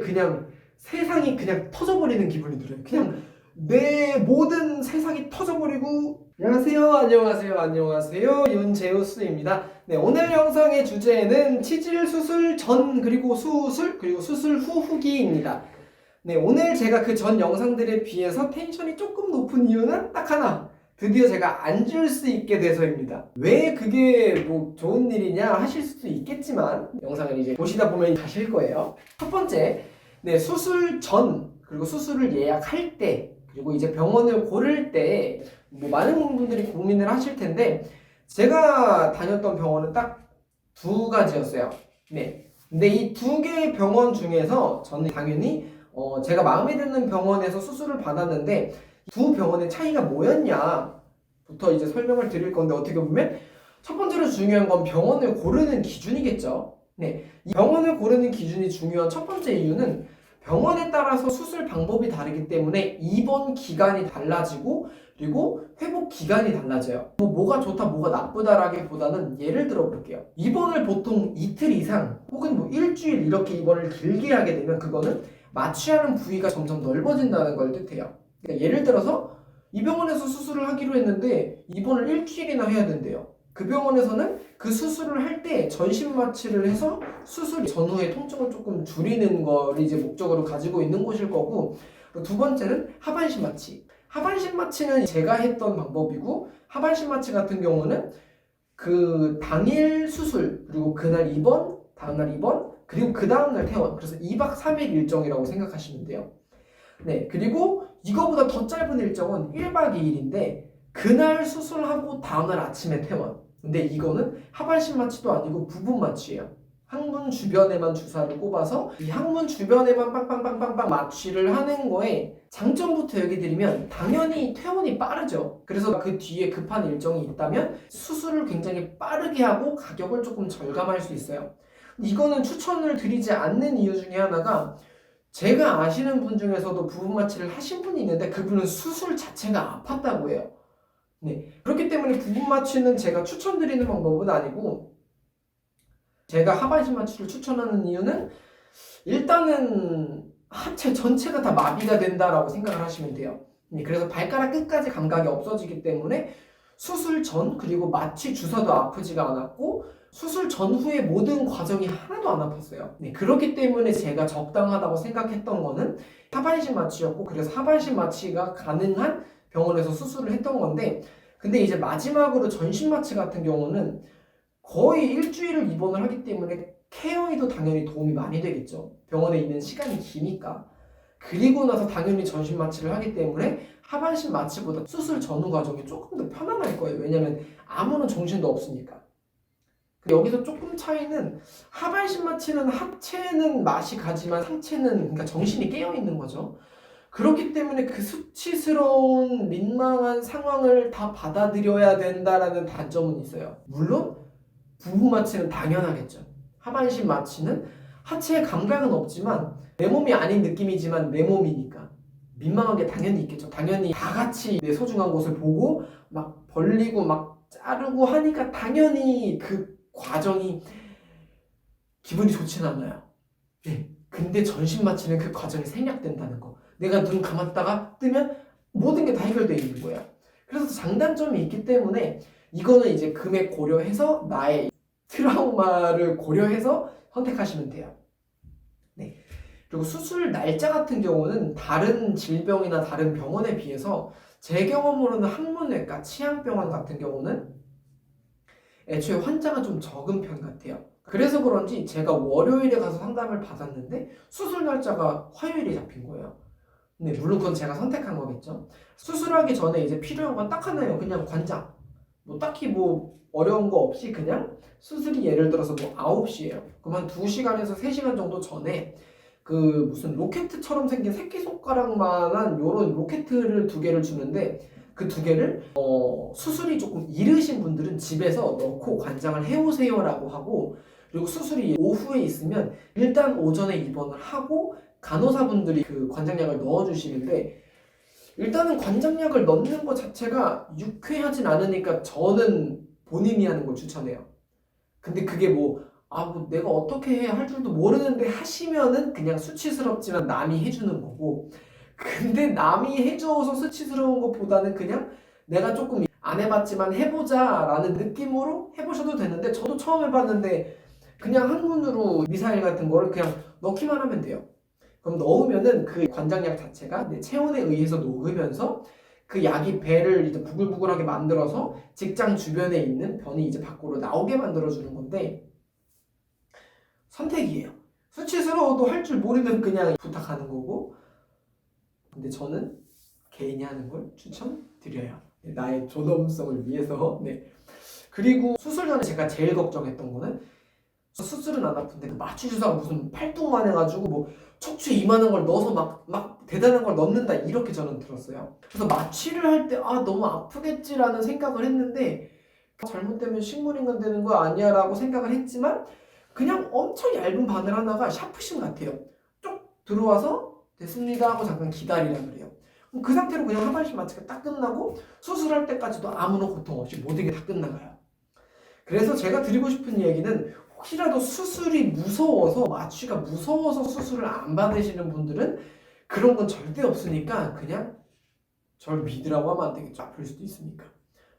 그냥 세상이 그냥 터져버리는 기분이 들어요. 그냥 내 모든 세상이 터져버리고. 안녕하세요 윤제우스입니다. 네, 오늘 영상의 주제는 치질 수술 전 그리고 수술 그리고 수술 후 후기입니다. 네, 오늘 제가 그 전 영상들에 비해서 텐션이 조금 높은 이유는 딱 하나, 드디어 제가 앉을 수 있게 돼서입니다. 왜 그게 뭐 좋은 일이냐 하실 수도 있겠지만 영상을 이제 보시다 보면 아실 거예요. 첫 번째, 네, 수술 전 그리고 수술을 예약할 때 그리고 이제 병원을 고를 때 뭐 많은 분들이 고민을 하실 텐데, 제가 다녔던 병원은 딱 두 가지였어요. 네, 근데 이 두 개의 병원 중에서 저는 당연히 제가 마음에 드는 병원에서 수술을 받았는데, 두 병원의 차이가 뭐였냐부터 이제 설명을 드릴 건데, 어떻게 보면 첫 번째로 중요한 건 병원을 고르는 기준이겠죠. 네, 이 병원을 고르는 기준이 중요한 첫 번째 이유는 병원에 따라서 수술 방법이 다르기 때문에 입원 기간이 달라지고 그리고 회복 기간이 달라져요. 뭐가 좋다 뭐가 나쁘다라기보다는 예를 들어 볼게요. 입원을 보통 이틀 이상 혹은 뭐 일주일 이렇게 입원을 길게 하게 되면 그거는 마취하는 부위가 점점 넓어진다는 걸 뜻해요. 그러니까 예를 들어서 이 병원에서 수술을 하기로 했는데 입원을 일주일이나 해야 된대요. 그 병원에서는 그 수술을 할 때 전신 마취를 해서 수술 전후의 통증을 조금 줄이는 걸 이제 목적으로 가지고 있는 곳일 거고, 두 번째는 하반신 마취. 하반신 마취는 제가 했던 방법이고, 하반신 마취 같은 경우는 그 당일 수술 그리고 그날 입원, 다음날 입원, 그리고 그 다음날 퇴원, 그래서 2박 3일 일정이라고 생각하시면 돼요. 네, 그리고 이거보다 더 짧은 일정은 1박 2일인데 그날 수술하고 다음날 아침에 퇴원. 근데 이거는 하반신 마취도 아니고 부분 마취예요. 항문 주변에만 주사를 꼽아서 이 항문 주변에만 빵빵빵빵빵 마취를 하는 거에 장점부터 얘기 드리면, 당연히 퇴원이 빠르죠. 그래서 그 뒤에 급한 일정이 있다면 수술을 굉장히 빠르게 하고 가격을 조금 절감할 수 있어요. 이거는 추천을 드리지 않는 이유 중에 하나가, 제가 아시는 분 중에서도 부분 마취를 하신 분이 있는데 그분은 수술 자체가 아팠다고 해요. 네, 그렇기 때문에 부분 마취는 제가 추천드리는 방법은 아니고, 제가 하반신 마취를 추천하는 이유는 일단은 하체 전체가 다 마비가 된다라고 생각을 하시면 돼요. 네, 그래서 발가락 끝까지 감각이 없어지기 때문에 수술 전 그리고 마취 주사도 아프지가 않았고 수술 전후의 모든 과정이 하나도 안 아팠어요. 네, 그렇기 때문에 제가 적당하다고 생각했던 거는 하반신 마취였고, 그래서 하반신 마취가 가능한 병원에서 수술을 했던 건데, 근데 이제 마지막으로 전신 마취 같은 경우는 거의 일주일을 입원을 하기 때문에 케어에도 당연히 도움이 많이 되겠죠. 병원에 있는 시간이 기니까. 그리고 나서 당연히 전신 마취를 하기 때문에 하반신 마취보다 수술 전후 과정이 조금 더 편안할 거예요. 왜냐면 아무런 정신도 없으니까. 여기서 조금 차이는, 하반신 마취는 하체는 맛이 가지만 상체는, 그러니까 정신이 깨어 있는 거죠. 그렇기 때문에 그 수치스러운 민망한 상황을 다 받아들여야 된다라는 단점은 있어요. 물론 부분 마취는 당연하겠죠. 하반신 마취는 하체에 감각은 없지만 내 몸이 아닌 느낌이지만 내 몸이니까 민망한 게 당연히 있겠죠. 당연히 다 같이 내 소중한 곳을 보고 막 벌리고 막 자르고 하니까 당연히 그 과정이 기분이 좋진 않아요. 네. 근데 전신 마취는 그 과정이 생략된다는 거. 내가 눈 감았다가 뜨면 모든 게 다 해결되어 있는 거야. 그래서 장단점이 있기 때문에 이거는 이제 금액 고려해서 나의 트라우마를 고려해서 선택하시면 돼요. 네. 그리고 수술 날짜 같은 경우는 다른 질병이나 다른 병원에 비해서 제 경험으로는 항문외과, 치앙병원 같은 경우는 애초에 환자가 좀 적은 편 같아요. 그래서 그런지 제가 월요일에 가서 상담을 받았는데 수술 날짜가 화요일에 잡힌 거예요. 근데 물론 그건 제가 선택한 거겠죠. 수술하기 전에 이제 필요한 건 딱 하나예요. 그냥 관장. 뭐 딱히 뭐 어려운 거 없이 그냥 수술이 예를 들어서 뭐 9시예요. 그럼 한 2시간에서 3시간 정도 전에 그 무슨 로켓처럼 생긴 새끼손가락만한 요런 로켓을 2개를 주는데, 그 2개를 수술이 조금 이르신 분들은 집에서 넣고 관장을 해오세요라고 하고, 그리고 수술이 오후에 있으면 일단 오전에 입원을 하고 간호사분들이 그 관장약을 넣어주시는데, 일단은 관장약을 넣는 것 자체가 유쾌하진 않으니까 저는 본인이 하는 걸 추천해요. 근데 그게 뭐 뭐 내가 어떻게 해야 할 줄도 모르는데 하시면은 그냥 수치스럽지만 남이 해주는 거고, 근데 남이 해줘서 수치스러운 것보다는 그냥 내가 조금 안 해봤지만 해보자 라는 느낌으로 해보셔도 되는데, 저도 처음 해봤는데 그냥 항문으로 미사일 같은 거를 그냥 넣기만 하면 돼요. 그럼 넣으면은 그 관장약 자체가 내 체온에 의해서 녹으면서 그 약이 배를 이제 부글부글하게 만들어서 직장 주변에 있는 변이 이제 밖으로 나오게 만들어주는 건데, 선택이에요. 수치스러워도 할 줄 모르면 그냥 부탁하는 거고, 근데 저는 개인이 하는 걸 추천드려요. 나의 존엄성을 위해서. 네. 그리고 수술 전에 제가 제일 걱정했던 거는, 수술은 안 아픈데 그 마취 주사가 무슨 팔뚝만 해가지고 뭐 척추에 이만한 걸 넣어서 막 대단한 걸 넣는다, 이렇게 저는 들었어요. 그래서 마취를 할 때 너무 아프겠지라는 생각을 했는데, 잘못되면 식물인간 되는 거 아니야 라고 생각을 했지만, 그냥 엄청 얇은 바늘 하나가 샤프심 같아요. 쭉 들어와서 됐습니다 하고 잠깐 기다리라 그래요. 그럼 그 상태로 그냥 하반신 마취가 딱 끝나고 수술할 때까지도 아무런 고통 없이 모든 게 다 끝나가요. 그래서 제가 드리고 싶은 얘기는, 혹시라도 수술이 무서워서, 마취가 무서워서 수술을 안 받으시는 분들은 그런 건 절대 없으니까 그냥 절 믿으라고 하면 안 되겠죠. 아플 수도 있으니까.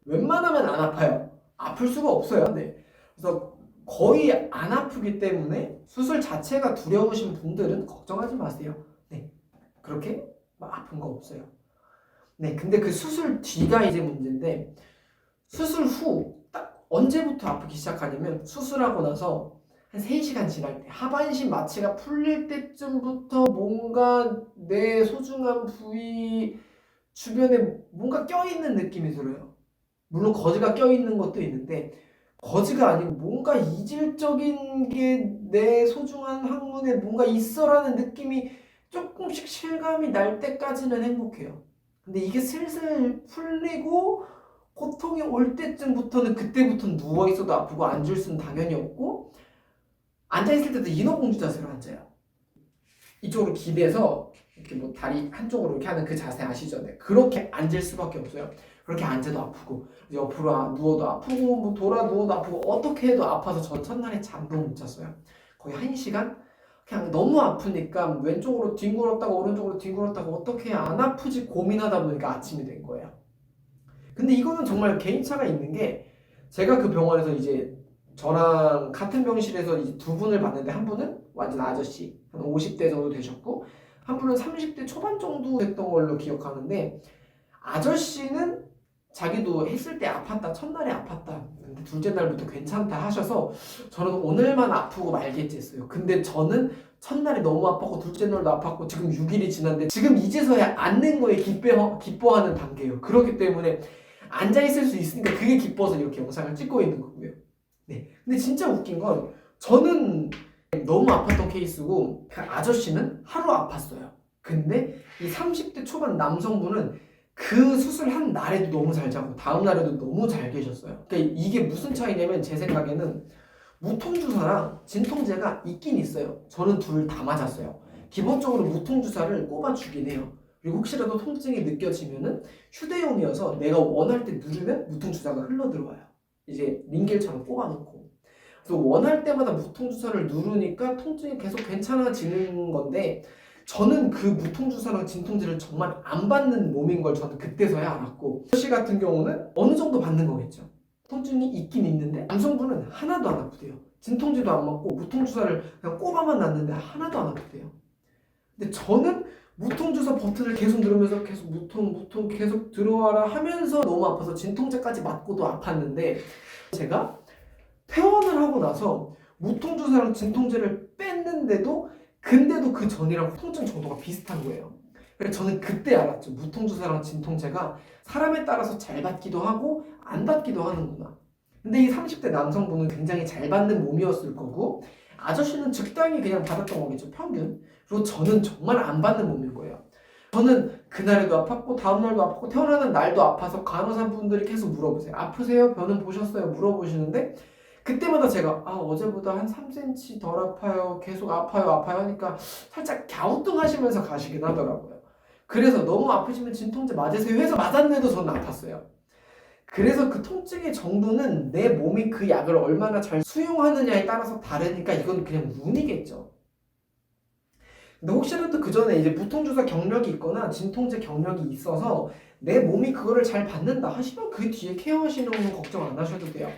웬만하면 안 아파요. 아플 수가 없어요. 네. 그래서 거의 안 아프기 때문에 수술 자체가 두려우신 분들은 걱정하지 마세요. 네. 그렇게 막 아픈 거 없어요. 네. 근데 그 수술 뒤가 이제 문제인데, 수술 후 딱 언제부터 아프기 시작하냐면, 수술하고 나서 한 3시간 지날 때, 하반신 마취가 풀릴 때쯤부터 뭔가 내 소중한 부위 주변에 뭔가 껴있는 느낌이 들어요. 물론 거즈가 껴있는 것도 있는데, 거즈가 아니고 뭔가 이질적인 게 내 소중한 항문에 뭔가 있어라는 느낌이 조금씩 실감이 날 때까지는 행복해요. 근데 이게 슬슬 풀리고 고통이 올 때쯤부터는, 그때부터는 누워있어도 아프고 앉을 수는 당연히 없고, 앉아있을 때도 인어공주 자세로 앉아요. 이쪽으로 기대서 이렇게 뭐 다리 한쪽으로 이렇게 하는 그 자세 아시죠? 네. 그렇게 앉을 수밖에 없어요. 그렇게 앉아도 아프고, 옆으로 누워도 아프고, 뭐 돌아 누워도 아프고, 어떻게 해도 아파서 전 첫날에 잠도 못 잤어요. 거의 1시간? 그냥 너무 아프니까 왼쪽으로 뒹굴었다가 오른쪽으로 뒹굴었다가 어떻게 해야 안 아프지 고민하다 보니까 아침이 된 거예요. 근데 이거는 정말 개인차가 있는 게, 제가 그 병원에서 이제 저랑 같은 병실에서 이제 2분을 봤는데, 한 분은 완전 아저씨, 한 50대 정도 되셨고, 한 분은 30대 초반 정도 됐던 걸로 기억하는데, 아저씨는 자기도 했을 때 아팠다, 첫날에 아팠다, 근데 둘째 날부터 괜찮다 하셔서 저는 오늘만 아프고 말겠지 했어요. 근데 저는 첫날에 너무 아팠고 둘째 날도 아팠고 지금 6일이 지났는데 지금 이제서야 앉는 거에 기뻐하는 단계예요. 그렇기 때문에 앉아있을 수 있으니까 그게 기뻐서 이렇게 영상을 찍고 있는 거고요. 네. 근데 진짜 웃긴 건, 저는 너무 아팠던 케이스고 그 아저씨는 하루 아팠어요. 근데 이 30대 초반 남성분은 그 수술한 날에도 너무 잘 자고 다음 날에도 너무 잘 계셨어요. 그러니까 이게 무슨 차이냐면, 제 생각에는 무통주사랑 진통제가 있긴 있어요. 저는 둘 다 맞았어요. 기본적으로 무통주사를 꼽아주긴 해요. 그리고 혹시라도 통증이 느껴지면은 휴대용이어서 내가 원할 때 누르면 무통주사가 흘러들어와요. 이제 링겔처럼 꼽아놓고. 그래서 원할 때마다 무통주사를 누르니까 통증이 계속 괜찮아지는 건데, 저는 그 무통주사랑 진통제를 정말 안 받는 몸인 걸 저는 그때서야 알았고, 아저씨 같은 경우는 어느 정도 받는 거겠죠. 통증이 있긴 있는데 남성분은 하나도 안 아프대요. 진통제도 안 맞고 무통주사를 그냥 꼽아만 놨는데 하나도 안 아프대요. 근데 저는 무통주사 버튼을 계속 누르면서 계속 무통 계속 들어와라 하면서 너무 아파서 진통제까지 맞고도 아팠는데, 제가 퇴원을 하고 나서 무통주사랑 진통제를 뺐는데도, 근데도 그 전이랑 통증 정도가 비슷한 거예요. 그래서 저는 그때 알았죠. 무통주사랑 진통제가 사람에 따라서 잘 받기도 하고 안 받기도 하는구나. 근데 이 30대 남성분은 굉장히 잘 받는 몸이었을 거고, 아저씨는 적당히 그냥 받았던 거겠죠, 평균. 그리고 저는 정말 안 받는 몸인 거예요. 저는 그날에도 아팠고 다음날도 아팠고 태어나는 날도 아파서 간호사분들이 계속 물어보세요. 아프세요? 변은 보셨어요? 물어보시는데, 그때마다 제가 어제보다 한 3cm 덜 아파요, 계속 아파요 하니까 살짝 갸우뚱하시면서 가시긴 하더라고요. 그래서 너무 아프시면 진통제 맞으세요 해서 맞았는데도 저는 아팠어요. 그래서 그 통증의 정도는 내 몸이 그 약을 얼마나 잘 수용하느냐에 따라서 다르니까 이건 그냥 운이겠죠. 근데 혹시라도 그 전에 이제 무통주사 경력이 있거나 진통제 경력이 있어서 내 몸이 그거를 잘 받는다 하시면 그 뒤에 케어하시는 건 걱정 안 하셔도 돼요.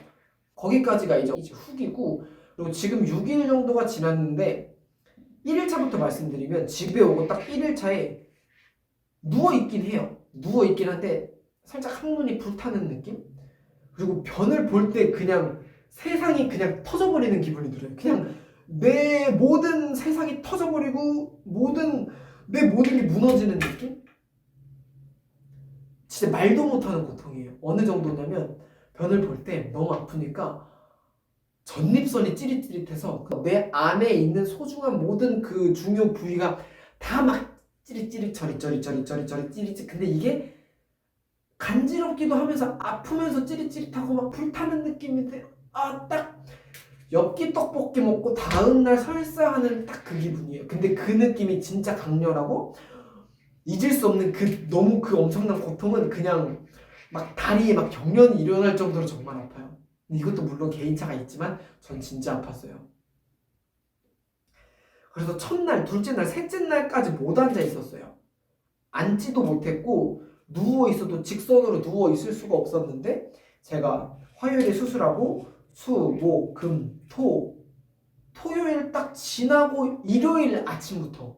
거기까지가 이제 후기고, 그리고 지금 6일 정도가 지났는데 1일차부터 말씀드리면 집에 오고 딱 1일차에 누워있긴 해요. 누워있긴 한데 살짝 항문이 불타는 느낌? 그리고 변을 볼 때 그냥 세상이 그냥 터져버리는 기분이 들어요. 그냥 내 모든 세상이 터져버리고 내 모든 게 무너지는 느낌? 진짜 말도 못하는 고통이에요. 어느 정도냐면 변을 볼 때 너무 아프니까 전립선이 찌릿찌릿해서 내 안에 있는 소중한 모든 그 중요 부위가 다 막 찌릿찌릿 저릿저릿 찌릿찌릿. 근데 이게 간지럽기도 하면서 아프면서 찌릿찌릿하고 막 불타는 느낌인데 딱 엽기 떡볶이 먹고 다음날 설사하는 딱 그 기분이에요. 근데 그 느낌이 진짜 강렬하고 잊을 수 없는 너무 그 엄청난 고통은 그냥 막 다리에 막 경련이 일어날 정도로 정말 아파요. 이것도 물론 개인차가 있지만 전 진짜 아팠어요. 그래서 첫날, 둘째 날, 셋째 날까지 못 앉아 있었어요. 앉지도 못했고 누워 있어도 직선으로 누워 있을 수가 없었는데 제가 화요일에 수술하고 수, 목, 금, 토요일 딱 지나고 일요일 아침부터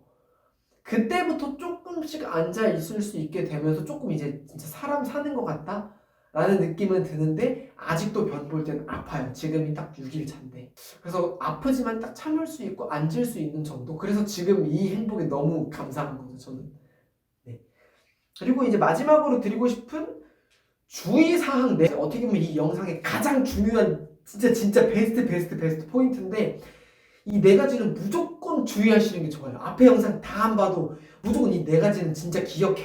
그때부터 조금씩 앉아 있을 수 있게 되면서 조금 이제 진짜 사람 사는 것 같다 라는 느낌은 드는데 아직도 변 볼 때는 아파요. 지금이 딱 6일 차인데. 그래서 아프지만 딱 참을 수 있고 앉을 수 있는 정도. 그래서 지금 이 행복에 너무 감사한 거죠, 저는. 네. 그리고 이제 마지막으로 드리고 싶은 주의사항, 어떻게 보면 이 영상의 가장 중요한 진짜 베스트 포인트인데 이 네 가지는 무조건 주의하시는 게 좋아요. 앞에 영상 다 안 봐도 무조건 이 네 가지는 진짜 기억해